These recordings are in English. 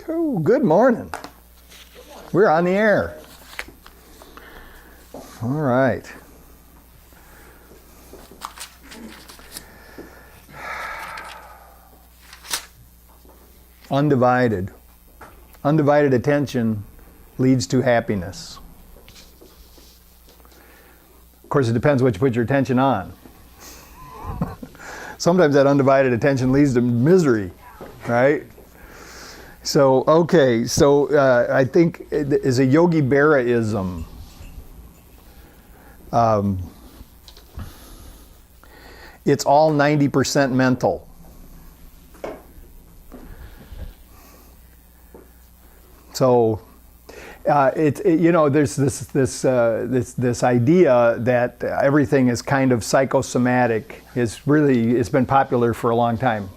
Oh, good morning. We're on the air. All right. Undivided. Undivided attention leads to happiness. Of course, it depends what you put your attention on. Sometimes that undivided attention leads to misery, right? So, okay, I think it is a Yogi Berra-ism. It's all 90% mental. So, there's this idea that everything is kind of psychosomatic. It's been popular for a long time.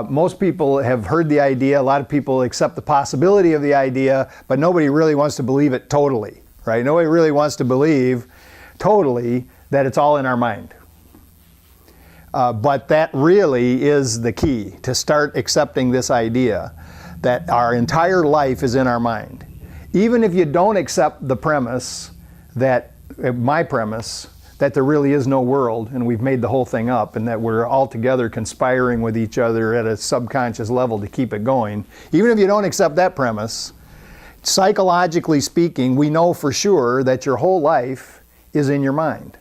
Most people have heard the idea. A lot of people accept the possibility of the idea, but nobody really wants to believe it totally, right? Nobody really wants to believe totally that it's all in our mind. But that really is the key, to start accepting this idea that our entire life is in our mind. Even if you don't accept the premise that, my premise, that there really is no world and we've made the whole thing up and that we're all together conspiring with each other at a subconscious level to keep it going, even if you don't accept that premise, psychologically speaking, we know for sure that your whole life is in your mind.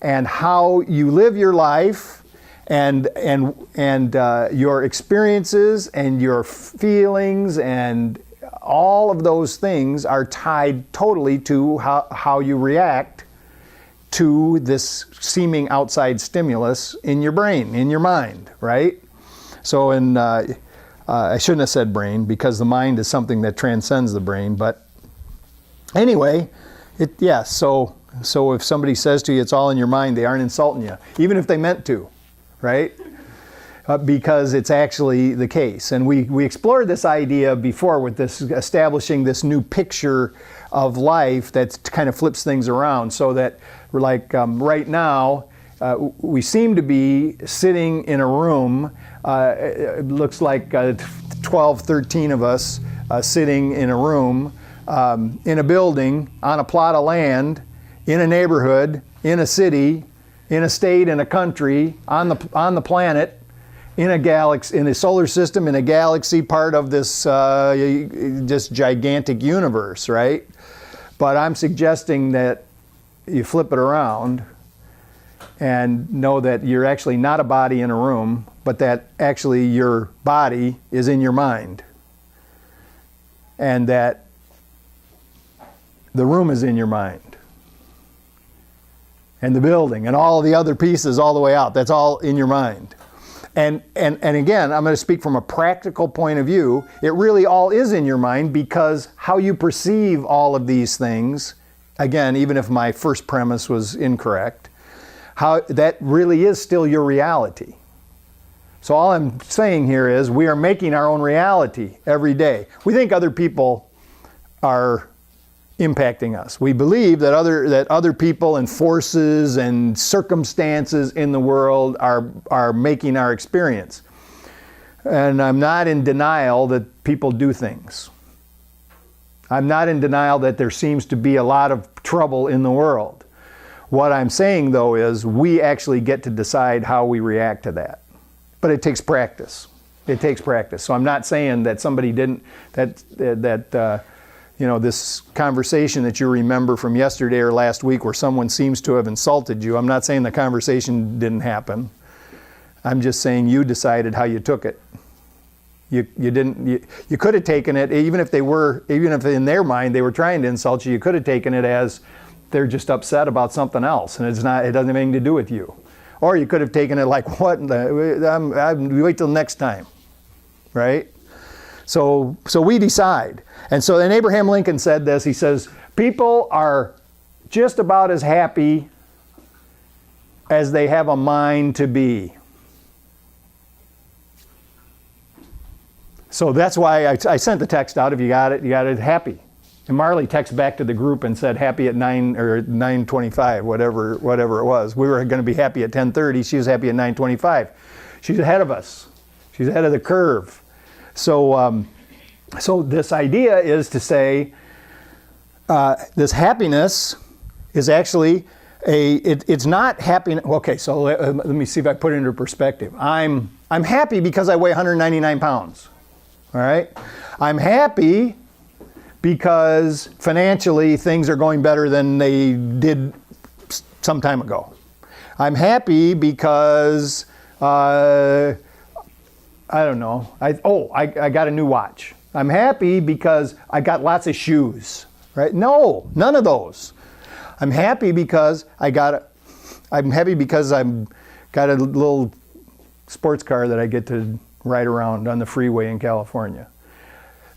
And how you live your life and your experiences and your feelings and all of those things are tied totally to how you react to this seeming outside stimulus in your brain, in your mind, right? So I shouldn't have said brain, because the mind is something that transcends the brain, but anyway, so if somebody says to you it's all in your mind, they aren't insulting you, even if they meant to, right? Because it's actually the case. And we explored this idea before with this establishing this new picture of life that kind of flips things around, so that we're like right now we seem to be sitting in a room, it looks like 12, 13 of us sitting in a room, in a building, on a plot of land, in a neighborhood, in a city, in a state, in a country, on the planet, in a galaxy, in a solar system, in a galaxy, part of this just gigantic universe, right? But I'm suggesting that you flip it around and know that you're actually not a body in a room, but that actually your body is in your mind. And that the room is in your mind. And the building and all the other pieces all the way out, that's all in your mind. And again, I'm going to speak from a practical point of view. It really all is in your mind, because how you perceive all of these things, again, even if my first premise was incorrect, how that really is still your reality. So all I'm saying here is we are making our own reality every day. We think other people are impacting us. We believe that other people and forces and circumstances in the world are making our experience. And I'm not in denial that people do things. I'm not in denial that there seems to be a lot of trouble in the world. What I'm saying, though, is we actually get to decide how we react to that. But it takes practice. It takes practice. So I'm not saying that somebody didn't, this conversation that you remember from yesterday or last week where someone seems to have insulted you, I'm not saying the conversation didn't happen. I'm just saying you decided how you took it. You could have taken it, even if in their mind they were trying to insult you, you could have taken it as they're just upset about something else and it doesn't have anything to do with you. Or you could have taken it like, what? Wait till next time, right? So we decide. And so then Abraham Lincoln said this, he says, people are just about as happy as they have a mind to be. So that's why I sent the text out. If you got it, happy. And Marley texted back to the group and said happy at 9:25, whatever it was. We were going to be happy at 10:30. She was happy at 9:25. She's ahead of us. She's ahead of the curve. So So this idea is to say this happiness is actually it's not happiness. Okay, so let me see if I put it into perspective. I'm happy because I weigh 199 pounds. All right? I'm happy because financially things are going better than they did some time ago. I'm happy because I don't know. I got a new watch. I'm happy because I got lots of shoes. Right? No, none of those. I'm happy because I'm happy because I've got a little sports car that I get to ride around on the freeway in California.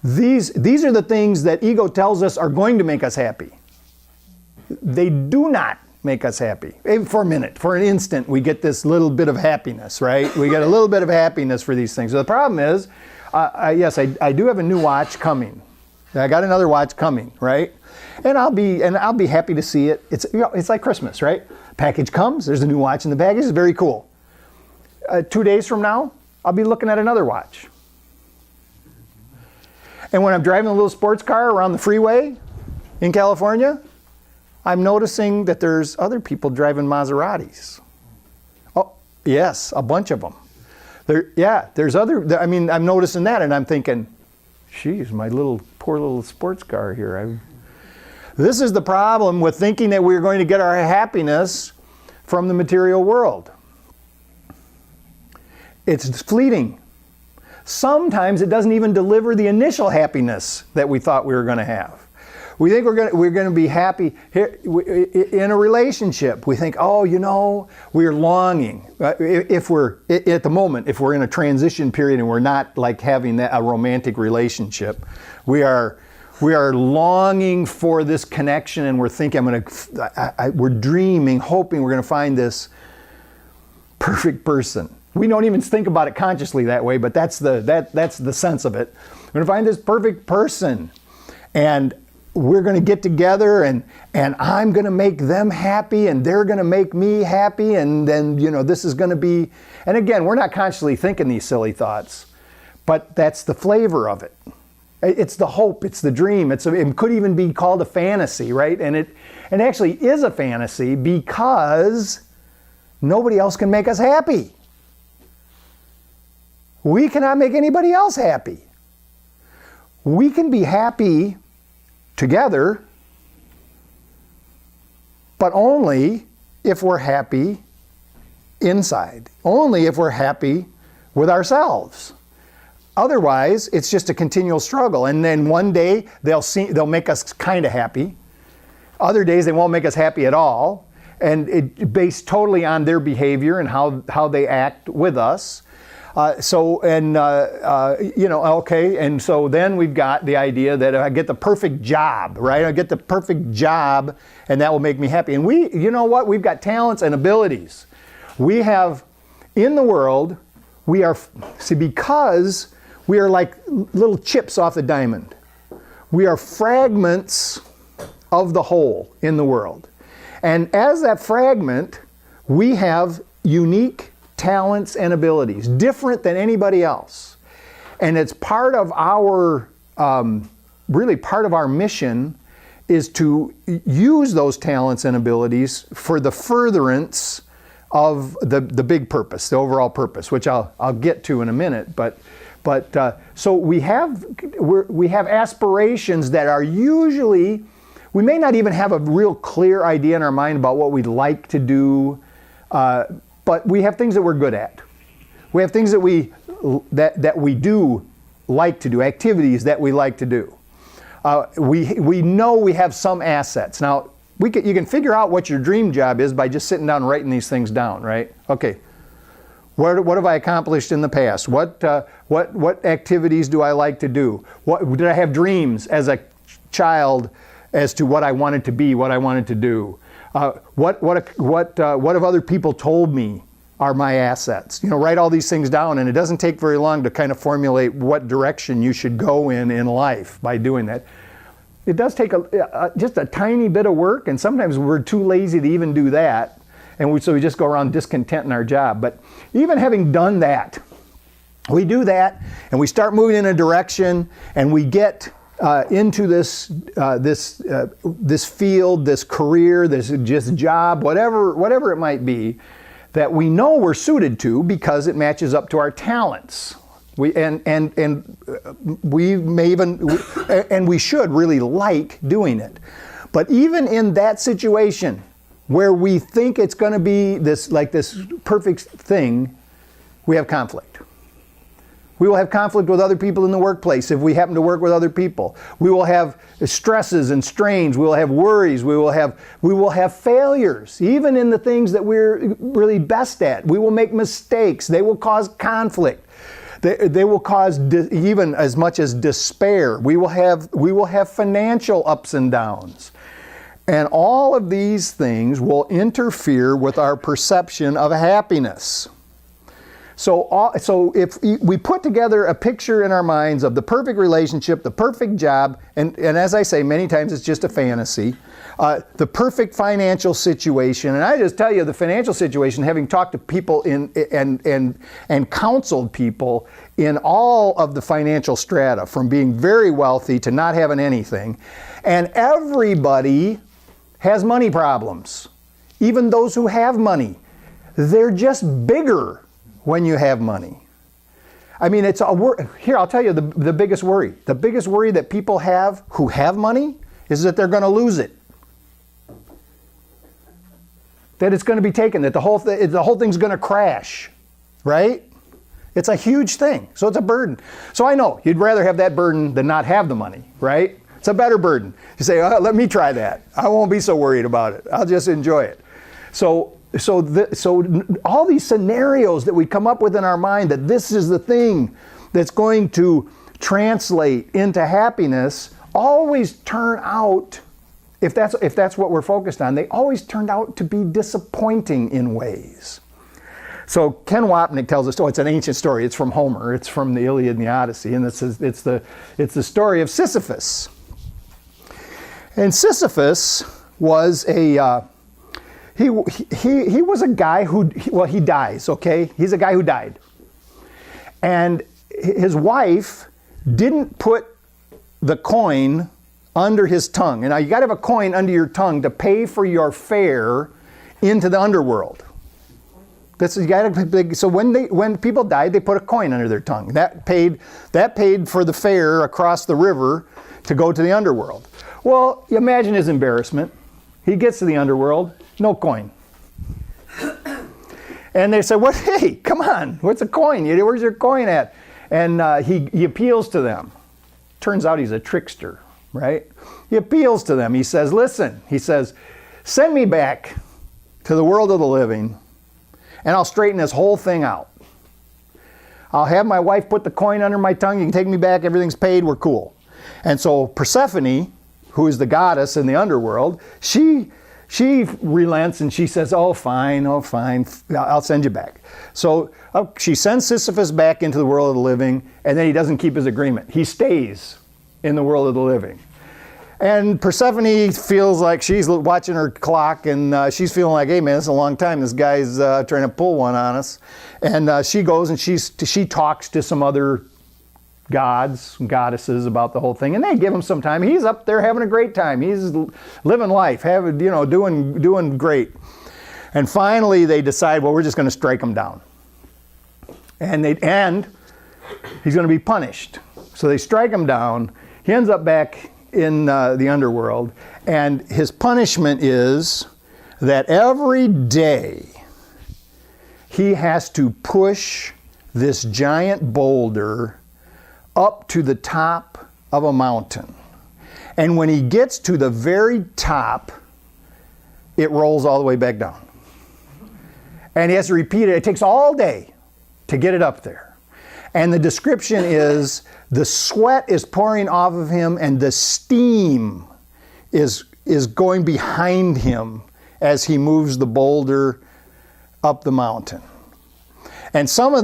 These are the things that ego tells us are going to make us happy. They do not make us happy. For a minute, for an instant, we get this little bit of happiness, right? We get a little bit of happiness for these things. So the problem is, yes, I do have a new watch coming. I got another watch coming, right? And I'll be happy to see it. It's it's like Christmas, right? Package comes, there's a new watch in the package. It's very cool. 2 days from now, I'll be looking at another watch. And when I'm driving a little sports car around the freeway in California, I'm noticing that there's other people driving Maseratis. Oh, yes, a bunch of them. There's other. I'm noticing that, and I'm thinking, geez, my poor little sports car here. This is the problem with thinking that we're going to get our happiness from the material world. It's fleeting. Sometimes it doesn't even deliver the initial happiness that we thought we were going to have. We think we're going to be happy here in a relationship. We think, we're longing. If we're at the moment, if we're in a transition period and we're not like having a romantic relationship, we are longing for this connection, and we're thinking, we're dreaming, hoping we're going to find this perfect person. We don't even think about it consciously that way, but that's the sense of it. We're going to find this perfect person, and we're going to get together, and I'm going to make them happy, and they're going to make me happy, and then, this is going to be... And again, we're not consciously thinking these silly thoughts, but that's the flavor of it. It's the hope, it's the dream. It could even be called a fantasy, right? And it actually is a fantasy because nobody else can make us happy. We cannot make anybody else happy. We can be happy together, but only if we're happy inside. Only if we're happy with ourselves. Otherwise, it's just a continual struggle. And then one day they'll make us kind of happy. Other days they won't make us happy at all. And it based totally on their behavior and how they act with us. And so then we've got the idea that I get the perfect job, right? I get the perfect job and that will make me happy. And we've got talents and abilities. We have, in the world, because we are like little chips off the diamond. We are fragments of the whole in the world. And as that fragment, we have unique talents and abilities, different than anybody else. And it's part of our, really part of our mission is to use those talents and abilities for the furtherance of the big purpose, the overall purpose, which I'll get to in a minute. So we have aspirations that are usually, we may not even have a real clear idea in our mind about what we'd like to do, but we have things that we're good at. We have things that we do like to do, activities that we like to do. We know we have some assets. Now, you can figure out what your dream job is by just sitting down and writing these things down, right? Okay. What have I accomplished in the past? What activities do I like to do? Did I have dreams as a child as to what I wanted to be, what I wanted to do? What have other people told me are my assets? Write all these things down, and it doesn't take very long to kind of formulate what direction you should go in life by doing that. It does take just a tiny bit of work, and sometimes we're too lazy to even do that, and so we just go around discontent in our job. But even having done that, we do that, and we start moving in a direction, and we get into this field, this career, this just job, whatever it might be, that we know we're suited to because it matches up to our talents. We should really like doing it. But even in that situation where we think it's going to be this perfect thing, we have conflict. We will have conflict with other people in the workplace if we happen to work with other people. We will have stresses and strains. We will have worries. We will have failures, even in the things that we're really best at. We will make mistakes. They will cause conflict. They will cause even as much as despair. We will have financial ups and downs. And all of these things will interfere with our perception of happiness. So if we put together a picture in our minds of the perfect relationship, the perfect job, and as I say, many times it's just a fantasy, the perfect financial situation, and I just tell you the financial situation, having talked to people and counseled people in all of the financial strata, from being very wealthy to not having anything, and everybody has money problems. Even those who have money, they're just bigger when you have money. I mean, it's here, I'll tell you the biggest worry. The biggest worry that people have who have money is that they're going to lose it. That it's going to be taken, that the whole thing's going to crash, right? It's a huge thing, so it's a burden. So I know, you'd rather have that burden than not have the money, right? It's a better burden. You say, oh, let me try that. I won't be so worried about it. I'll just enjoy it. So all these scenarios that we come up with in our mind, that this is the thing that's going to translate into happiness, always turn out, if that's what we're focused on, they always turned out to be disappointing in ways. So Ken Wapnick tells a story. It's an ancient story. It's from Homer. It's from the Iliad and the Odyssey, and it's the story of Sisyphus. And Sisyphus was he was a guy he dies, okay? He's a guy who died. And his wife didn't put the coin under his tongue. And now you got to have a coin under your tongue to pay for your fare into the underworld. So when people died, they put a coin under their tongue. That paid for the fare across the river to go to the underworld. Well, imagine his embarrassment. He gets to the underworld. No coin. And they say, "What? Hey, come on! What's a coin? Where's your coin at?" And he appeals to them. Turns out he's a trickster, right? He appeals to them. He says, "Listen," he says, "send me back to the world of the living, and I'll straighten this whole thing out. I'll have my wife put the coin under my tongue. You can take me back. Everything's paid. We're cool." And so Persephone, who is the goddess in the underworld, she relents and she says, oh fine, I'll send you back. So she sends Sisyphus back into the world of the living, and then he doesn't keep his agreement. He stays in the world of the living. And Persephone feels like she's watching her clock, and she's feeling like, hey man, it's a long time. This guy's trying to pull one on us. And she goes and she talks to some other gods and goddesses about the whole thing, and they give him some time. He's up there having a great time. He's living life, doing great. And finally they decide, well, we're just going to strike him down. And he's going to be punished. So they strike him down. He ends up back in the underworld, and his punishment is that every day he has to push this giant boulder up to the top of a mountain. And when he gets to the very top, it rolls all the way back down. And he has to repeat it. It takes all day to get it up there. And the description is the sweat is pouring off of him, and the steam is going behind him as he moves the boulder up the mountain. And some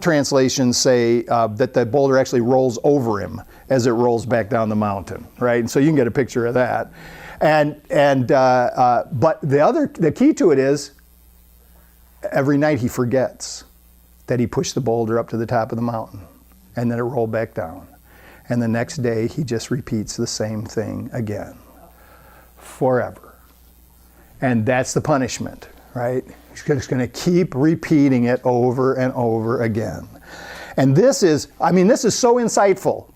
translations say that the boulder actually rolls over him as it rolls back down the mountain, right? And so you can get a picture of that. But the key to it is every night he forgets. that he pushed the boulder up to the top of the mountain, and then it rolled back down. And the next day, he just repeats the same thing again, forever. And that's the punishment, right? He's just going to keep repeating it over and over again. And this is so insightful.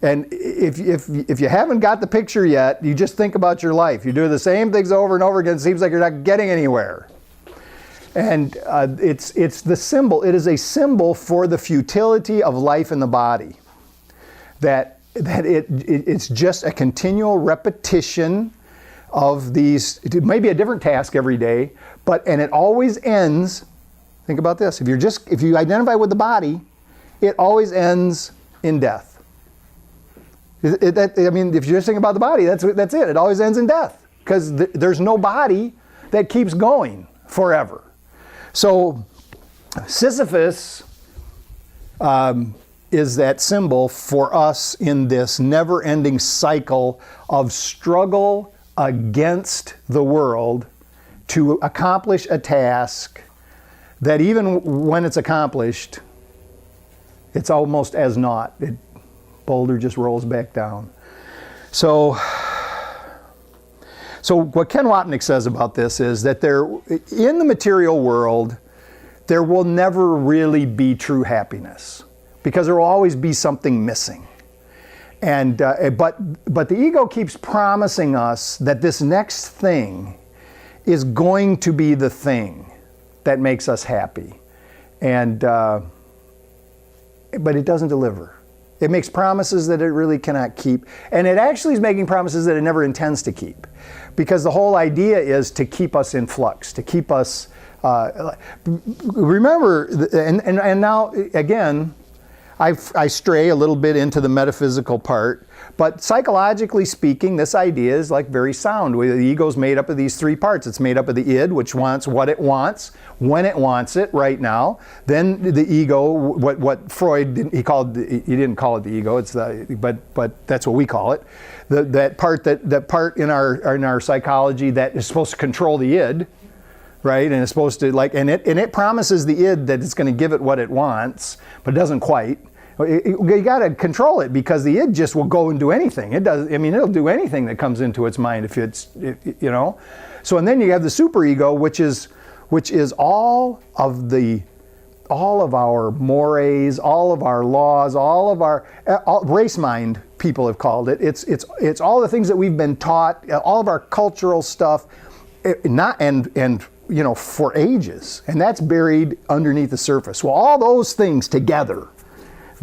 And if you haven't got the picture yet, you just think about your life. You do the same things over and over again. It seems like you're not getting anywhere. And it's the symbol. It is a symbol for the futility of life in the body. That it's just a continual repetition of these. It may be a different task every day, and it always ends. Think about this. If you identify with the body, it always ends in death. If you just think about the body, that's it. It always ends in death, because there's no body that keeps going forever. So Sisyphus is that symbol for us in this never-ending cycle of struggle against the world to accomplish a task that even when it's accomplished, it's almost as naught. Boulder just rolls back down. So what Ken Wapnick says about this is that in the material world, there will never really be true happiness, because there will always be something missing. And but the ego keeps promising us that this next thing is going to be the thing that makes us happy, but it doesn't deliver. It makes promises that it really cannot keep. And it actually is making promises that it never intends to keep. Because the whole idea is to keep us in flux, to keep us... remember, and now, again, I stray a little bit into the metaphysical part, but psychologically speaking, this idea is like very sound. The ego is made up of these three parts. It's made up of the id, which wants what it wants, when it wants it right now. Then the ego, what Freud, he didn't call it the ego, but that's what we call it. That part in our psychology that is supposed to control the id, right? And it's supposed to and it promises the id that it's going to give it what it wants, but it doesn't quite. You got to control it, because the id just will go and do anything. It'll do anything that comes into its mind if. So, and then you have the superego, which is all of our mores, all of our laws, all of our race mind. People have called it. It's all the things that we've been taught, all of our cultural stuff, for ages, and that's buried underneath the surface. Well, all those things together.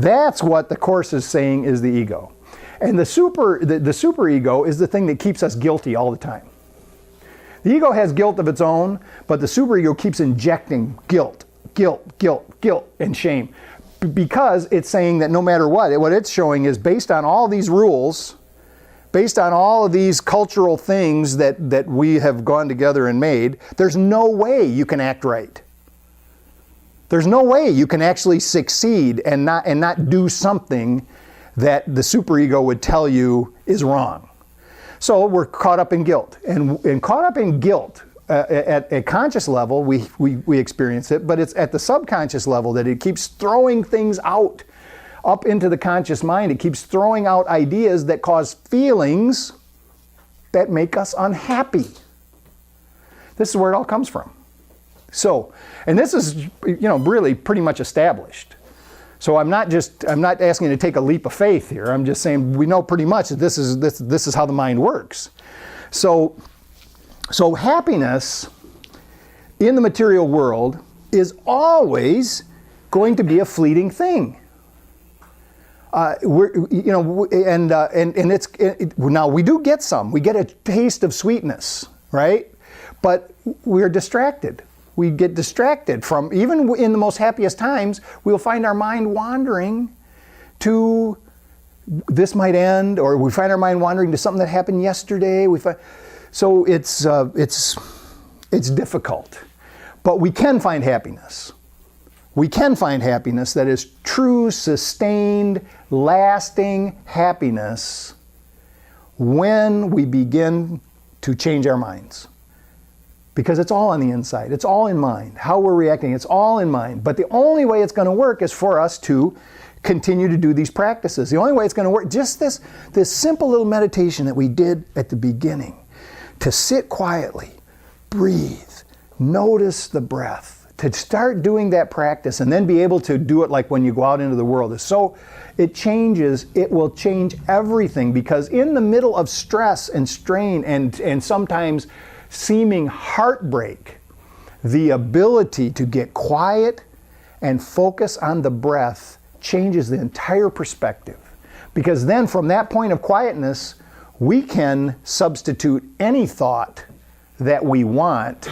That's what the Course is saying is the ego. And the superego is the thing that keeps us guilty all the time. The ego has guilt of its own, but the superego keeps injecting guilt, and shame. Because it's saying that no matter what it's showing is based on all these rules, based on all of these cultural things that we have gone together and made, there's no way you can act right. There's no way you can actually succeed and not do something that the superego would tell you is wrong. So we're caught up in guilt. And caught up in guilt at a conscious level, we experience it, but it's at the subconscious level that it keeps throwing things out up into the conscious mind. It keeps throwing out ideas that cause feelings that make us unhappy. This is where it all comes from. So, and this is, really pretty much established. So I'm not asking you to take a leap of faith here. I'm just saying we know pretty much that this is how the mind works. So happiness in the material world is always going to be a fleeting thing. Now we do get some. We get a taste of sweetness, right? But we're distracted. We get distracted from, even in the most happiest times, we'll find our mind wandering to this might end, or we find our mind wandering to something that happened yesterday. So it's difficult. But we can find happiness. We can find happiness that is true, sustained, lasting happiness when we begin to change our minds. because it's all on the inside. It's all in mind. How we're reacting, it's all in mind. But the only way it's going to work is for us to continue to do these practices. The only way it's going to work, just this simple little meditation that we did at the beginning, to sit quietly, breathe, notice the breath, to start doing that practice and then be able to do it like when you go out into the world. So it will change everything, because in the middle of stress and strain and sometimes seeming heartbreak, the ability to get quiet and focus on the breath changes the entire perspective. Because then from that point of quietness, we can substitute any thought that we want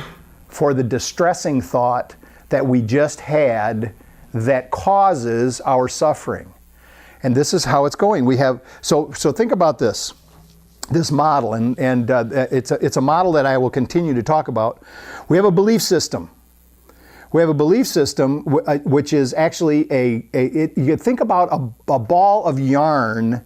for the distressing thought that we just had that causes our suffering. And this is how it's going. We have, so think about this model, and it's a model that I will continue to talk about. We have a belief system. We have a belief system which is actually you think about a ball of yarn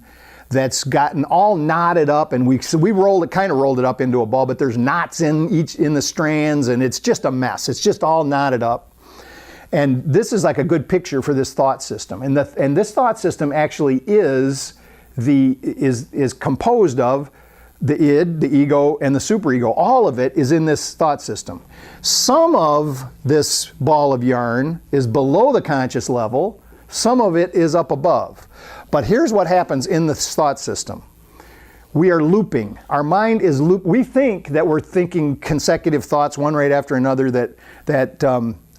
that's gotten all knotted up, and we kind of rolled it up into a ball, but there's knots in the strands, and it's just a mess. It's just all knotted up. And this is like a good picture for this thought system. And this thought system actually is composed of the id, the ego, and the superego. All of it is in this thought system. Some of this ball of yarn is below the conscious level. Some of it is up above. But here's what happens in this thought system. We are looping. Our mind is we think that we're thinking consecutive thoughts, one right after another, that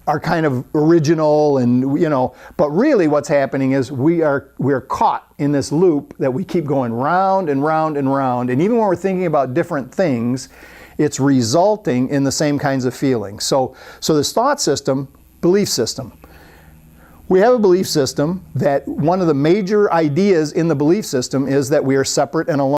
are kind of original, and but really what's happening is we're caught in this loop that we keep going round and round and round, and even when we're thinking about different things, it's resulting in the same kinds of feelings. So this thought system, belief system. We have a belief system that one of the major ideas in the belief system is that we are separate and alone.